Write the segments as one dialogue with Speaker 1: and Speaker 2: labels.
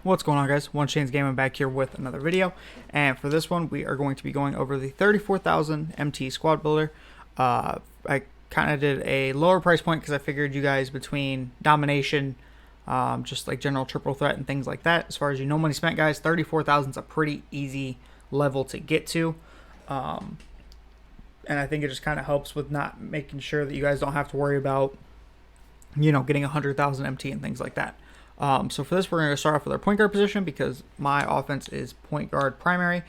Speaker 1: What's going on, guys? One Chains Gaming back here with another video, and for this one we are going to be going over the 34,000 MT squad builder. I kind of did a lower price point because I figured you guys between domination, just like general triple threat and things like that, as far as no money spent, guys, 34,000 is a pretty easy level to get to, and I think it just kind of helps with not making sure that you guys don't have to worry about, getting 100,000 MT and things like that. So for this, we're going to start off with our point guard position because my offense is point guard primary.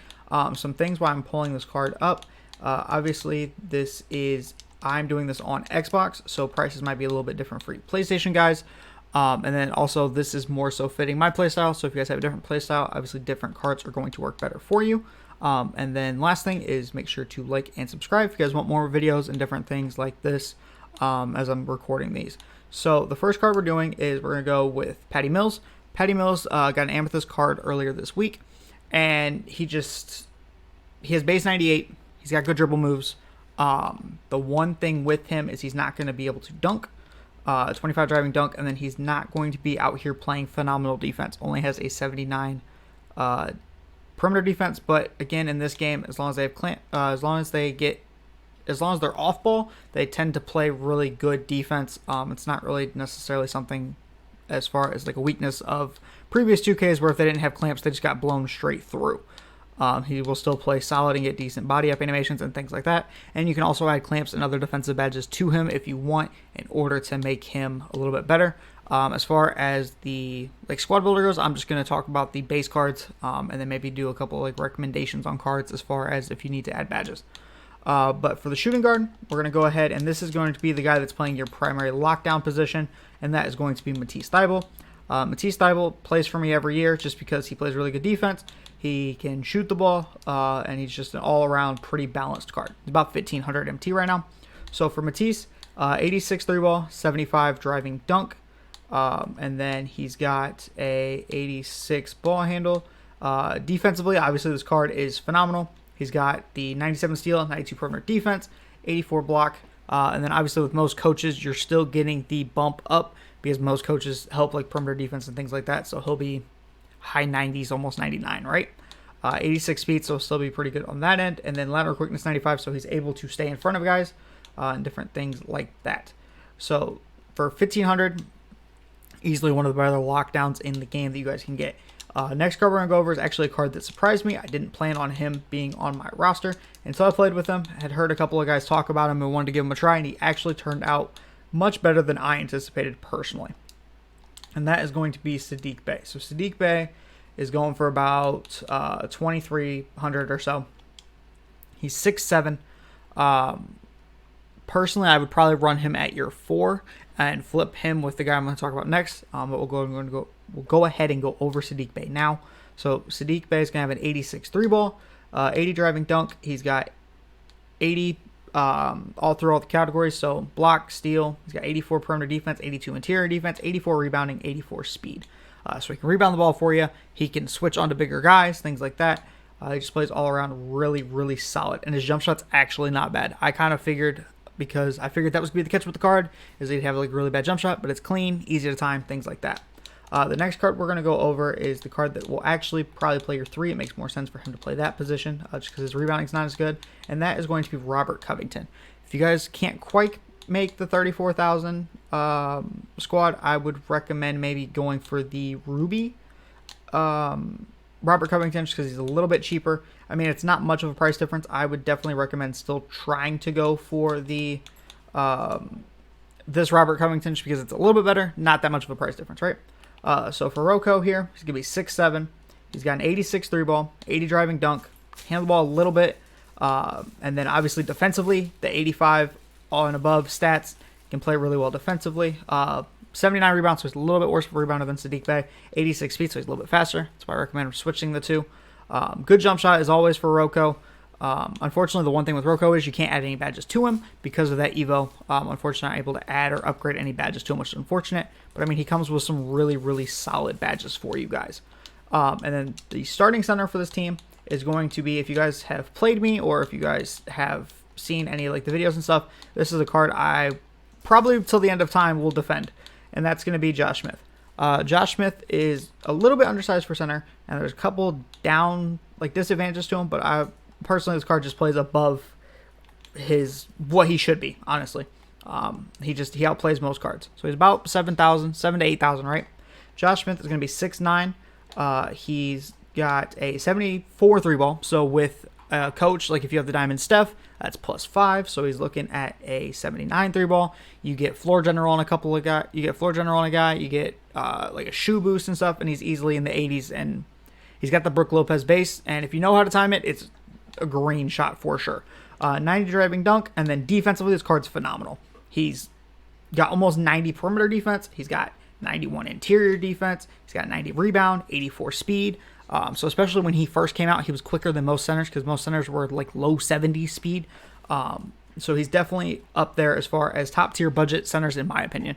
Speaker 1: Some things why I'm pulling this card up. Obviously, I'm doing this on Xbox, so prices might be a little bit different for you PlayStation guys. And then also, this is more so fitting my playstyle. So if you guys have a different playstyle, obviously different cards are going to work better for you. And then last thing is make sure to like and subscribe if you guys want more videos and different things like this as I'm recording these. So the first card we're doing is we're going to go with Patty Mills. Patty Mills got an Amethyst card earlier this week, and he has base 98. He's got good dribble moves. The one thing with him is he's not going to be able to dunk, 25 driving dunk, and then he's not going to be out here playing phenomenal defense. Only has a 79 perimeter defense, but again in this game, as long as they're off ball, they tend to play really good defense. It's not really necessarily something as far as like a weakness of previous 2Ks where if they didn't have clamps, they just got blown straight through. He will still play solid and get decent body up animations and things like that. And you can also add clamps and other defensive badges to him if you want in order to make him a little bit better. As far as the squad builder goes, I'm just going to talk about the base cards and then maybe do a couple recommendations on cards as far as if you need to add badges. But for the shooting guard, we're going to go ahead, and this is going to be the guy that's playing your primary lockdown position, and that is going to be Matisse Thybulle. Matisse Thybulle plays for me every year just because he plays really good defense. He can shoot the ball, and he's just an all-around pretty balanced card. He's about 1,500 MT right now. So for Matisse, 86 3-ball, 75 driving dunk, and then he's got a 86 ball handle. Defensively, obviously this card is phenomenal. He's got the 97 steal, 92 perimeter defense, 84 block, and then obviously with most coaches, you're still getting the bump up because most coaches help perimeter defense and things like that. So he'll be high 90s, almost 99, right? 86 speed, so he'll still be pretty good on that end. And then lateral quickness 95, so he's able to stay in front of guys and different things like that. So for 1,500, easily one of the better lockdowns in the game that you guys can get. Next card we're going to go over is actually a card that surprised me. I didn't plan on him being on my roster until I played with him. I had heard a couple of guys talk about him and wanted to give him a try, and he actually turned out much better than I anticipated personally. And that is going to be Sadiq Bay. So Sadiq Bay is going for about 2,300 or so. He's 6'7". Personally, I would probably run him at your 4 and flip him with the guy I'm going to talk about next. But we'll go ahead and go over Sadiq Bay now. So Sadiq Bay is going to have an 86 3-ball, 80 driving dunk. He's got 80 all through all the categories. So block, steal. He's got 84 perimeter defense, 82 interior defense, 84 rebounding, 84 speed. So he can rebound the ball for you. He can switch onto bigger guys, things like that. He just plays all around really, really solid. And his jump shot's actually not bad. I kind of figured, because I figured that was going to be the catch with the card, is he'd have a really bad jump shot, but it's clean, easy to time, things like that. The next card we're going to go over is the card that will actually probably play your 3. It makes more sense for him to play that position just because his rebounding's not as good, and that is going to be Robert Covington. If you guys can't quite make the 34,000 squad, I would recommend maybe going for the Ruby Robert Covington just because he's a little bit cheaper. I mean, it's not much of a price difference. I would definitely recommend still trying to go for the this Robert Covington just because it's a little bit better. Not that much of a price difference, right? So for Rocco here, he's going to be 6'7". He's got an 86 3-ball, 80 driving dunk, handle the ball a little bit, and then obviously defensively, the 85 all and above stats can play really well defensively. 79 rebounds, so he's a little bit worse of a rebounder than Sadiq Bay. 86 speed, so he's a little bit faster. That's why I recommend switching the two. Good jump shot as always for Rocco. Unfortunately, the one thing with Rocco is you can't add any badges to him because of that Evo. Unfortunately, not able to add or upgrade any badges to him, which is unfortunate. But I mean, he comes with some really, really solid badges for you guys. And then the starting center for this team is going to be, if you guys have played me or if you guys have seen any the videos and stuff, this is a card I probably till the end of time will defend, and that's going to be Josh Smith. Josh Smith is a little bit undersized for center, and there's a couple down like disadvantages to him. But I personally, this card just plays above what he should be. Honestly, he outplays most cards. So he's about 7,000, 7 to 8,000, right? Josh Smith is going to be 6'9". He's got a 74 3-ball. So with coach, like if you have the Diamond Steph, that's +5. So he's looking at a 79 3-ball. You get floor general on a couple of guys. You get floor general on a guy. You get like a shoe boost and stuff, and he's easily in the 80s. And he's got the Brook Lopez base. And if you know how to time it, it's a green shot for sure. 90 driving dunk, and then defensively, this card's phenomenal. He's got almost 90 perimeter defense. He's got 91 interior defense. He's got 90 rebound, 84 speed. So especially when he first came out, he was quicker than most centers because most centers were like low 70 speed. So he's definitely up there as far as top tier budget centers in my opinion.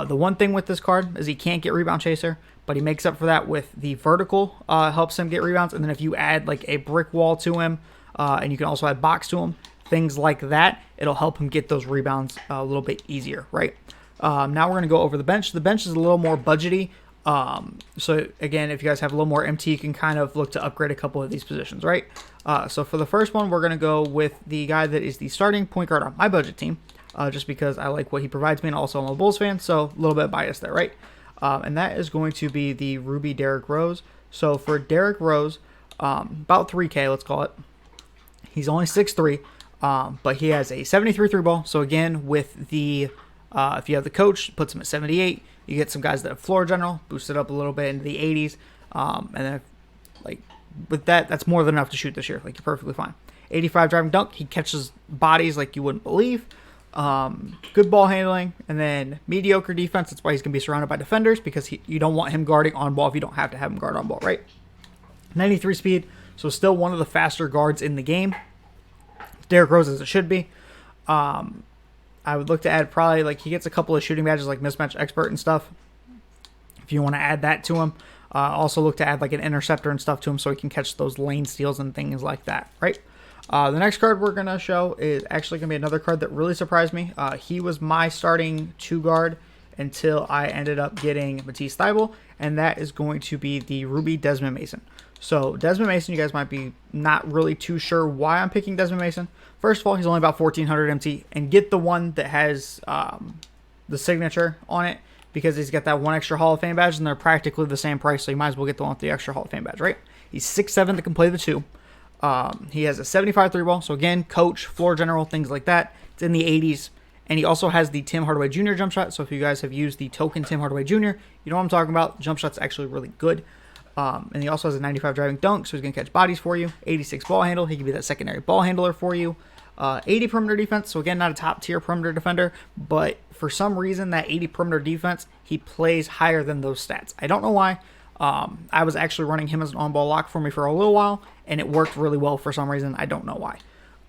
Speaker 1: The one thing with this card is he can't get rebound chaser, but he makes up for that with the vertical, helps him get rebounds. And then if you add like a brick wall to him, and you can also add box to him, things like that, it'll help him get those rebounds a little bit easier, right? Now we're going to go over the bench. The bench is a little more budgety. So again, if you guys have a little more MT, you can kind of look to upgrade a couple of these positions, right? So for the first one, we're going to go with the guy that is the starting point guard on my budget team, just because I like what he provides me, and also I'm a Bulls fan, so a little bit biased there, right? And that is going to be the Ruby Derrick Rose. So for Derrick Rose, about 3K, let's call it. He's only 6'3", but he has a 73 3-ball. So again, with the if you have the coach, puts him at 78. You get some guys that have floor general, boost it up a little bit into the 80s. And then, like, with that, that's more than enough to shoot this year. Like, you're perfectly fine. 85 driving dunk. He catches bodies like you wouldn't believe. Good ball handling. And then mediocre defense. That's why he's going to be surrounded by defenders, because you don't want him guarding on ball if you don't have to have him guard on ball, right? 93 speed. So still one of the faster guards in the game. Derrick Rose as it should be. I would look to add probably, like, he gets a couple of shooting badges like mismatch expert and stuff, if you want to add that to him. Also look to add like an interceptor and stuff to him so he can catch those lane steals and things like that, right? The next card we're going to show is actually going to be another card that really surprised me. He was my starting 2-guard until I ended up getting Matisse Thybulle, and that is going to be the Ruby Desmond Mason. So Desmond Mason, you guys might be not really too sure why I'm picking Desmond Mason. First of all, he's only about 1,400 MT, and get the one that has the signature on it, because he's got that one extra Hall of Fame badge, and they're practically the same price, so you might as well get the one with the extra Hall of Fame badge, right? He's 6'7" that can play the 2. He has a 75 3-ball, so again, coach, floor general, things like that. It's in the 80s, and he also has the Tim Hardaway Jr. jump shot, so if you guys have used the token Tim Hardaway Jr., you know what I'm talking about. Jump shot's actually really good. And he also has a 95 driving dunk, so he's going to catch bodies for you. 86 ball handle. He can be that secondary ball handler for you. 80 perimeter defense. So again, not a top tier perimeter defender, but for some reason that 80 perimeter defense, he plays higher than those stats. I don't know why. I was actually running him as an on-ball lock for me for a little while, and it worked really well for some reason. I don't know why.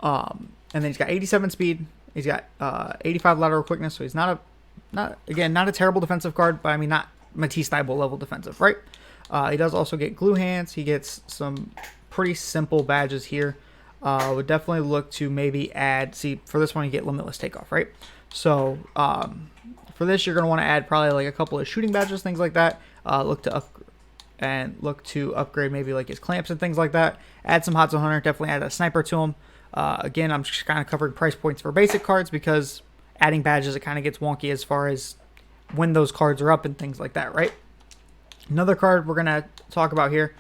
Speaker 1: And then he's got 87 speed. He's got 85 lateral quickness. So he's not a terrible defensive card, but I mean, not Matisse Thybulle level defensive, right? He does also get glue hands. He gets some pretty simple badges here. Would definitely look to maybe add, see, for this one you get limitless takeoff, right? So for this you're going to want to add probably like a couple of shooting badges, things like that. Look to upgrade maybe like his clamps and things like that. Add some Hot Zone Hunter, definitely add a sniper to him. Again, I'm just kind of covering price points for basic cards, because adding badges, it kind of gets wonky as far as when those cards are up and things like that, right? Another card we're going to talk about here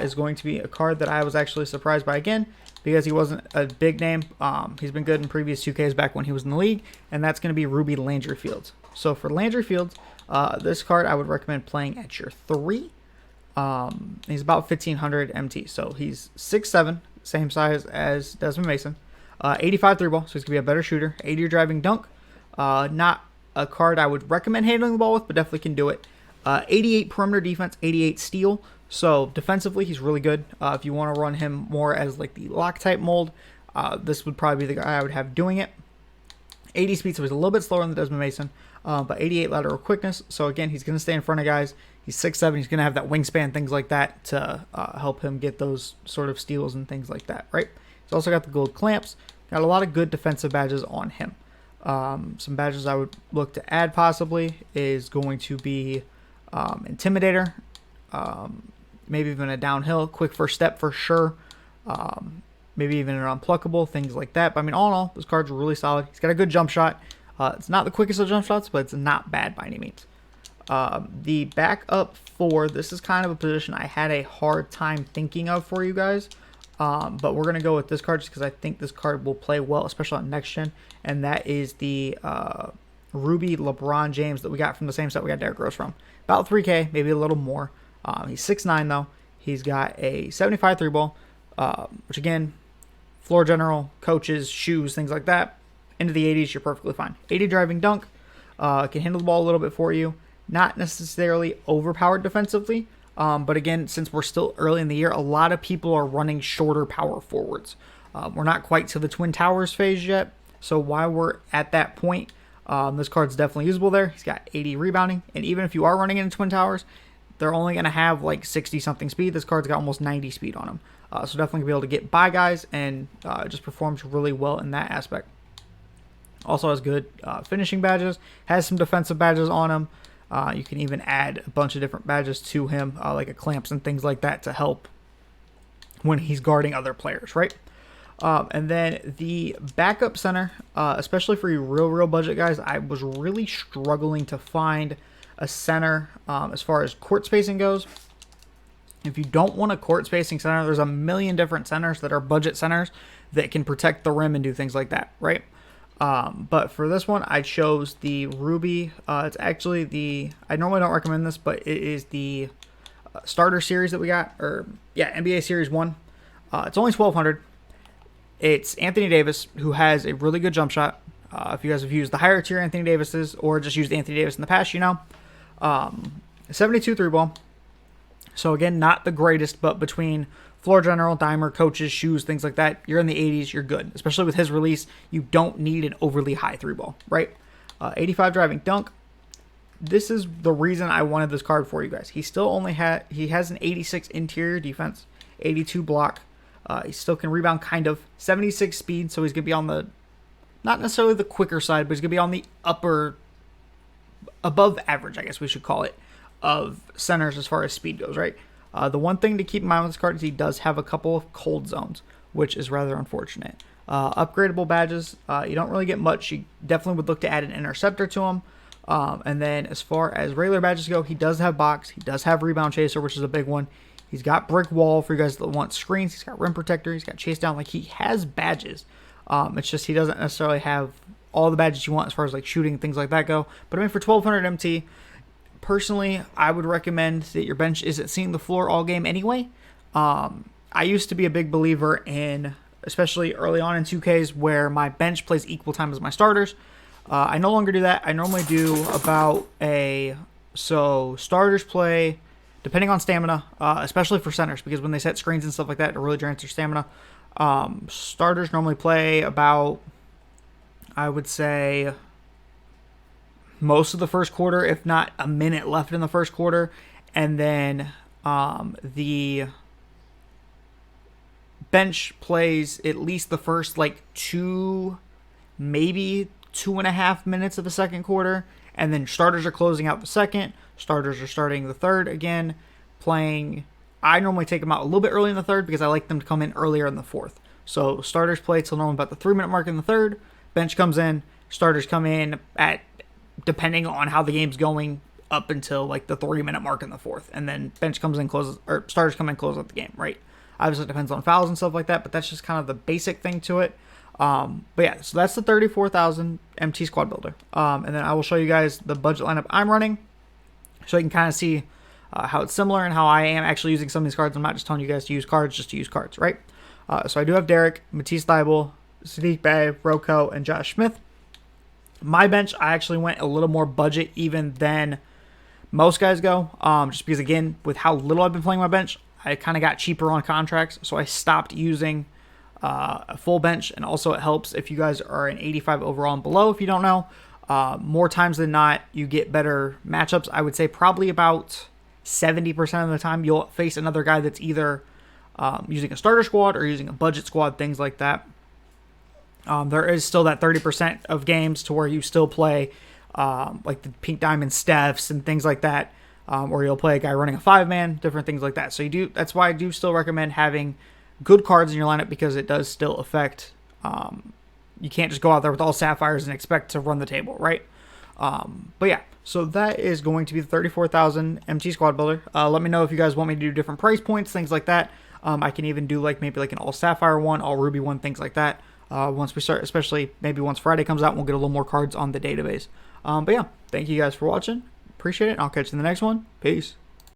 Speaker 1: is going to be a card that I was actually surprised by again, because he wasn't a big name. He's been good in previous 2Ks back when he was in the league, and that's going to be Ruby Landry Fields. So for Landry Fields, this card I would recommend playing at your 3. He's about 1,500 MT, so he's 6'7", same size as Desmond Mason. 85 3-ball, so he's going to be a better shooter. 80 driving dunk. Not a card I would recommend handling the ball with, but definitely can do it. 88 perimeter defense, 88 steal. So defensively, he's really good. If you want to run him more as like the lock type mold, this would probably be the guy I would have doing it. 80 speed, so he's a little bit slower than the Desmond Mason, but 88 lateral quickness. So again, he's going to stay in front of guys. He's 6'7". He's going to have that wingspan, things like that, to help him get those sort of steals and things like that, right? He's also got the gold clamps. Got a lot of good defensive badges on him. Some badges I would look to add possibly is going to be Intimidator, maybe even a downhill, quick first step for sure. Maybe even an unpluckable, things like that. But I mean, all in all, this card's really solid. He's got a good jump shot. It's not the quickest of jump shots, but it's not bad by any means. The backup 4, this is kind of a position I had a hard time thinking of for you guys. But we're going to go with this card just because I think this card will play well, especially on next gen. And that is the Ruby LeBron James that we got from the same set we got Derrick Rose from. About 3K, maybe a little more. He's 6'9", though. He's got a 75 3 ball, which again, floor general, coaches, shoes, things like that. Into the 80s, you're perfectly fine. 80 driving dunk, can handle the ball a little bit for you. Not necessarily overpowered defensively, but again, since we're still early in the year, a lot of people are running shorter power forwards. We're not quite to the Twin Towers phase yet, so while we're at that point, this card's definitely usable there. He's got 80 rebounding, and even if you are running into Twin Towers, they're only going to have like 60-something speed. This card's got almost 90 speed on him, so definitely be able to get by guys, and just performs really well in that aspect. Also has good finishing badges, has some defensive badges on him. You can even add a bunch of different badges to him, like a clamps and things like that to help when he's guarding other players, right? And then the backup center, especially for you real budget guys, I was really struggling to find a center as far as court spacing goes. If you don't want a court spacing center, there's a million different centers that are budget centers that can protect the rim and do things like that, right? But for this one, I chose the Ruby. It's actually I normally don't recommend this, but it is the starter series that we got, or yeah, NBA Series 1. It's only 1,200. It's Anthony Davis, who has a really good jump shot. If you guys have used the higher tier Anthony Davises, or just used Anthony Davis in the past, you know. 72 3 ball. So again, not the greatest, but between floor general, dimer, coaches, shoes, things like that, you're in the 80s, you're good. Especially with his release, you don't need an overly high 3 ball, right? 85 driving dunk. This is the reason I wanted this card for you guys. He still only he has an 86 interior defense, 82 block. He still can rebound kind of, 76 speed, so he's going to be on the, not necessarily the quicker side, but he's going to be on the above average, I guess we should call it, of centers as far as speed goes, right? The one thing to keep in mind with this card is he does have a couple of cold zones, which is rather unfortunate. Upgradable badges, you don't really get much. You definitely would look to add an interceptor to him. And then as far as regular badges go, he does have box. He does have rebound chaser, which is a big one. He's got brick wall for you guys that want screens. He's got rim protector. He's got chase down. Like, he has badges. It's just he doesn't necessarily have all the badges you want as far as like shooting and things like that go. But I mean, for 1,200 MT, personally, I would recommend that your bench isn't seeing the floor all game anyway. I used to be a big believer in, especially early on in 2Ks, where my bench plays equal time as my starters. I no longer do that. I normally do about so starters play, depending on stamina, especially for centers, because when they set screens and stuff like that, it really drains their stamina. Starters normally play about, I would say, most of the first quarter, if not a minute left in the first quarter. And then the bench plays at least the first like 2, maybe 2.5 minutes of the second quarter. And then starters are closing out the second. Starters are starting the third again, playing. I normally take them out a little bit early in the third because I like them to come in earlier in the fourth. So starters play till normally about the 3-minute mark in the third. Bench comes in. Starters come in at, depending on how the game's going, up until like the 3-minute mark in the fourth. And then bench comes in, closes, or starters come in, close out the game, right? Obviously it depends on fouls and stuff like that, but that's just kind of the basic thing to it. But yeah, so that's the 34,000 MT squad builder. And then I will show you guys the budget lineup I'm running, so you can kind of see how it's similar and how I am actually using some of these cards. I'm not just telling you guys to use cards just to use cards, right? So I do have Derrick, Matisse Thybulle, Sadiq Bay, Rocco, and Josh Smith. My bench, I actually went a little more budget even than most guys go, just because, again, with how little I've been playing my bench, I kind of got cheaper on contracts, so I stopped using a full bench. And also it helps if you guys are an 85 overall and below. If you don't know, more times than not, you get better matchups. I would say probably about 70% of the time you'll face another guy that's either using a starter squad or using a budget squad, things like that. There is still that 30% of games to where you still play like the Pink Diamond Stephs and things like that. or you'll play a guy running a 5-man, different things like that. So that's why I do still recommend having good cards in your lineup, because it does still affect. You can't just go out there with all sapphires and expect to run the table, right? But yeah, so that is going to be the 34,000 MT squad builder. Let me know if you guys want me to do different price points, things like that. I can even do maybe an all sapphire one, all ruby one, things like that. Once we start, especially maybe once Friday comes out, we'll get a little more cards on the database. But yeah, thank you guys for watching. Appreciate it. I'll catch you in the next one. Peace.